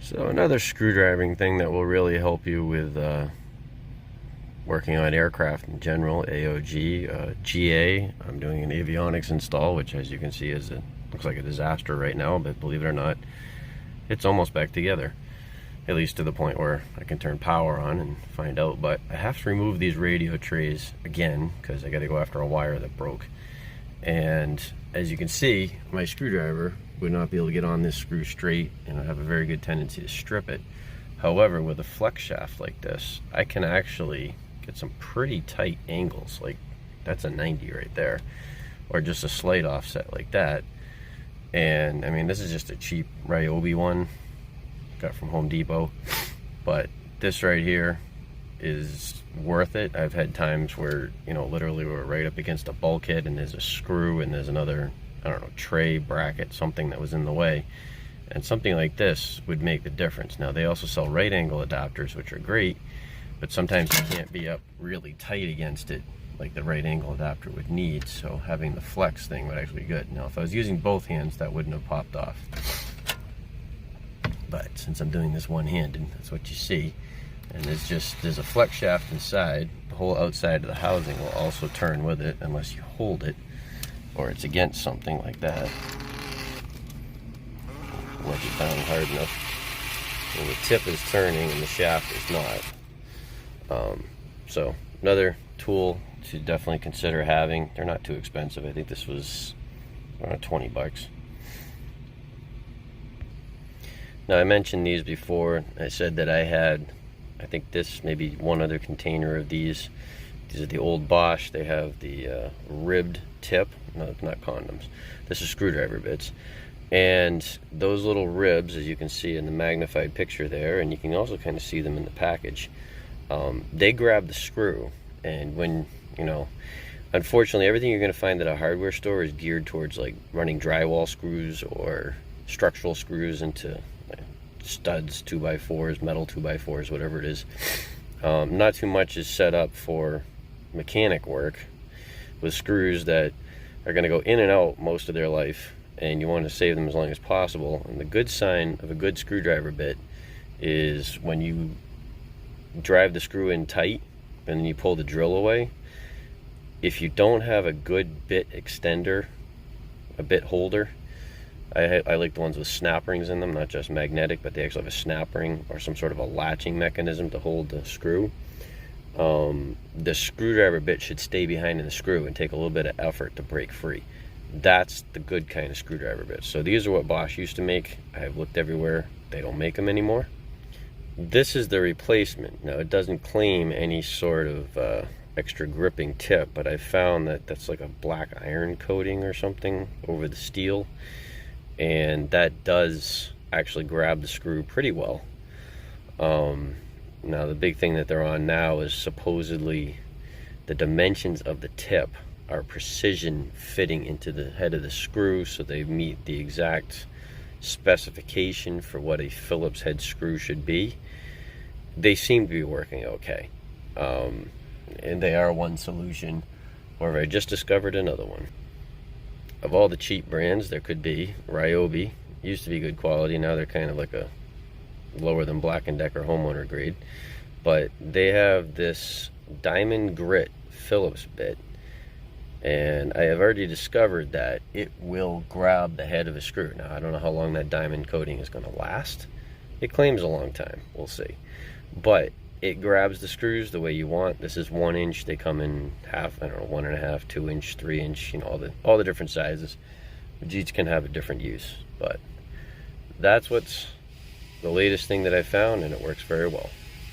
So another screwdriving thing that will really help you with working on aircraft in general, AOG, GA. I'm doing an avionics install, which as you can see looks like a disaster right now, but believe it or not, it's almost back together. At least to the point where I can turn power on and find out. But I have to remove these radio trays again because I got to go after a wire that broke. And as you can see, my screwdriver would not be able to get on this screw straight, and I have a very good tendency to strip it. However, with a flex shaft like this, I can actually get some pretty tight angles. Like that's a 90 right there, or just a slight offset like that. And I mean, this is just a cheap Ryobi one, got from Home Depot, but this right here is worth it. I've had times where, you know, literally we're right up against a bulkhead and there's a screw and there's another, I don't know, tray, bracket, something that was in the way, and something like this would make the difference. Now they also sell right angle adapters, which are great, but sometimes you can't be up really tight against it like the right angle adapter would need, so having the flex thing would actually be good. Now if I was using both hands, that wouldn't have popped off, but since I'm doing this one-handed, that's what you see. And there's a flex shaft inside. The whole outside of the housing will also turn with it unless you hold it or it's against something like that. Wedge it down hard enough. And the tip is turning and the shaft is not. So another tool to definitely consider having. They're not too expensive. I think this was around 20 bucks. Now I mentioned these before. I said that I had, I think this, maybe one other container of these. These are the old Bosch. They have the ribbed tip. No, it's not condoms. This is screwdriver bits. And those little ribs, as you can see in the magnified picture there, and you can also kind of see them in the package, they grab the screw. And when, you know, unfortunately everything you're going to find at a hardware store is geared towards like running drywall screws or structural screws into studs, 2x4s, metal 2x4s, whatever it is. Not too much is set up for mechanic work with screws that are going to go in and out most of their life, and you want to save them as long as possible. And the good sign of a good screwdriver bit is when you drive the screw in tight and then you pull the drill away, if you don't have a good bit extender, a bit holder, I like the ones with snap rings in them, not just magnetic, but they actually have a snap ring or some sort of a latching mechanism to hold the screw. The screwdriver bit should stay behind in the screw and take a little bit of effort to break free. That's the good kind of screwdriver bits. So these are what Bosch used to make. I've looked everywhere. They don't make them anymore. This is the replacement. Now it doesn't claim any sort of extra gripping tip, but I found that that's like a black iron coating or something over the steel. And that does actually grab the screw pretty well. Now the big thing that they're on now is supposedly the dimensions of the tip are precision fitting into the head of the screw, so they meet the exact specification for what a Phillips head screw should be. They seem to be working okay, and they are one solution. However, I just discovered another one. Of all the cheap brands there could be, Ryobi used to be good quality. Now they're kind of like a lower than Black & Decker homeowner grade. But they have this diamond grit Phillips bit, and I have already discovered that it will grab the head of a screw. Now I don't know how long that diamond coating is going to last. It claims a long time. We'll see. But it grabs the screws the way you want. This is 1 inch. They come in half, I don't know, 1.5, 2 inch, 3 inch, you know, all the different sizes. Each can have a different use. But that's what's the latest thing that I found, and it works very well.